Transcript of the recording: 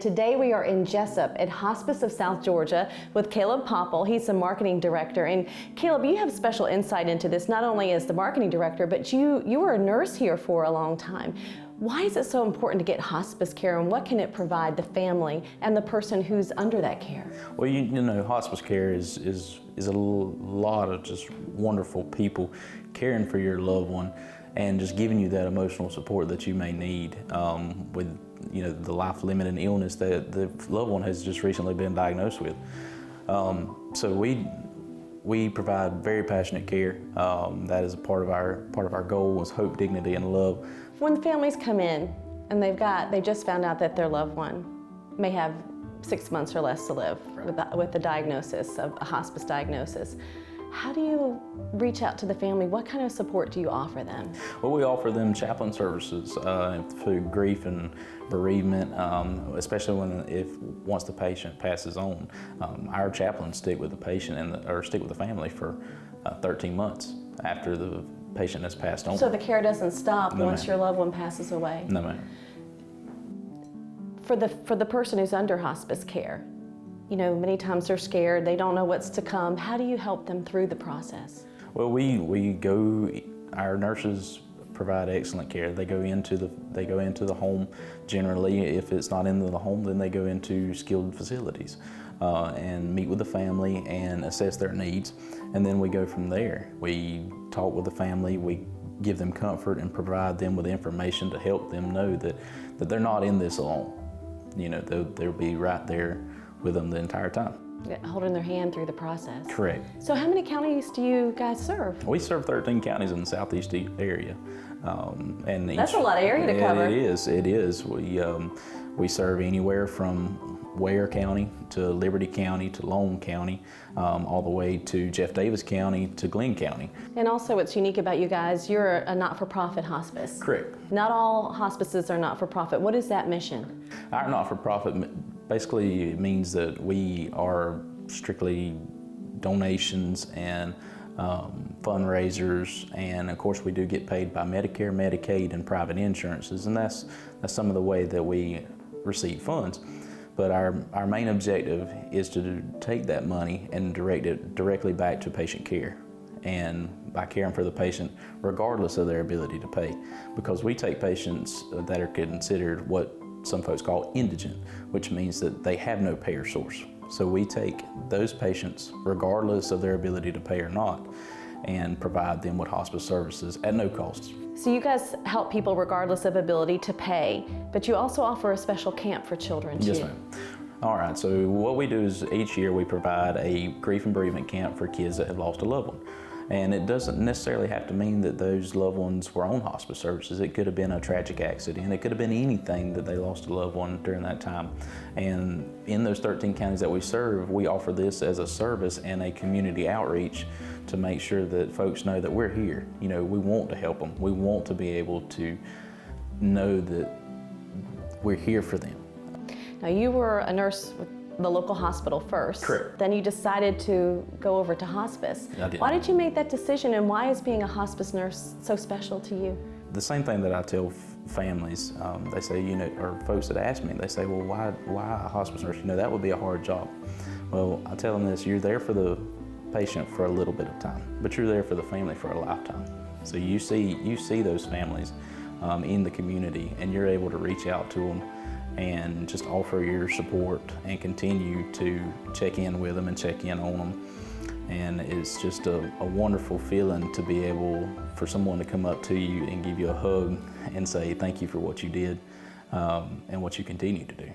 Today we are in Jessup at Hospice of South Georgia with Caleb Popple. He's the marketing director. And Caleb, you have special insight into this, not only as the marketing director, but you were a nurse here for a long time. Why is it so important to get hospice care, and what can it provide the family and the person who's under that care? Well, you know, hospice care is a lot of just wonderful people caring for your loved one and just giving you that emotional support that you may need with the life-limiting illness that the loved one has just recently been diagnosed with. So we provide very passionate care. That is a part of our goal is hope, dignity, and love. When the families come in and they just found out that their loved one may have 6 months or less to live with the diagnosis of a hospice diagnosis, how do you reach out to the family? What kind of support do you offer them? Well, we offer them chaplain services for grief and bereavement, especially once the patient passes on. Our chaplains stick with the patient or stick with the family for 13 months after the patient has passed on. So the care doesn't stop once your loved one passes away? No, ma'am. For the person who's under hospice care, many times they're scared, they don't know what's to come. How do you help them through the process? Well, our nurses provide excellent care. They go into the home generally. If it's not into the home, then they go into skilled facilities and meet with the family and assess their needs. And then we go from there. We talk with the family, we give them comfort and provide them with information to help them know that they're not in this alone. They'll be right there with them the entire time. Holding their hand through the process. Correct. So how many counties do you guys serve? We serve 13 counties in the southeast area. And that's a lot of area to cover. It is. We serve anywhere from Ware County to Liberty County to Lone County, all the way to Jeff Davis County to Glenn County. And also what's unique about you guys, you're a not-for-profit hospice. Correct. Not all hospices are not-for-profit. What is that mission? Our not-for-profit basically means that we are strictly donations and fundraisers, and of course we do get paid by Medicare, Medicaid, and private insurances, and that's some of the way that we receive funds. But our main objective is to take that money and direct it directly back to patient care, and by caring for the patient regardless of their ability to pay, because we take patients that are considered what some folks call indigent, which means that they have no payer source. So we take those patients regardless of their ability to pay or not and provide them with hospice services at no cost. So you guys help people regardless of ability to pay, but you also offer a special camp for children too. Yes, ma'am. All right, so what we do is each year we provide a grief and bereavement camp for kids that have lost a loved one. And it doesn't necessarily have to mean that those loved ones were on hospice services. It could have been a tragic accident. It could have been anything that they lost a loved one during that time. And in those 13 counties that we serve, we offer this as a service and a community outreach to make sure that folks know that we're here. We want to help them. We want to be able to know that we're here for them. Now, you were a nurse with the local hospital first. Correct. Then you decided to go over to hospice. I did. Why did you make that decision, and why is being a hospice nurse so special to you? The same thing that I tell families, they say, or folks that ask me, they say, well, why a hospice nurse? That would be a hard job. Well, I tell them this: you're there for the patient for a little bit of time, but you're there for the family for a lifetime. So you see those families in the community, and you're able to reach out to them and just offer your support and continue to check in with them and check in on them. And it's just a wonderful feeling to be able for someone to come up to you and give you a hug and say thank you for what you did and what you continue to do.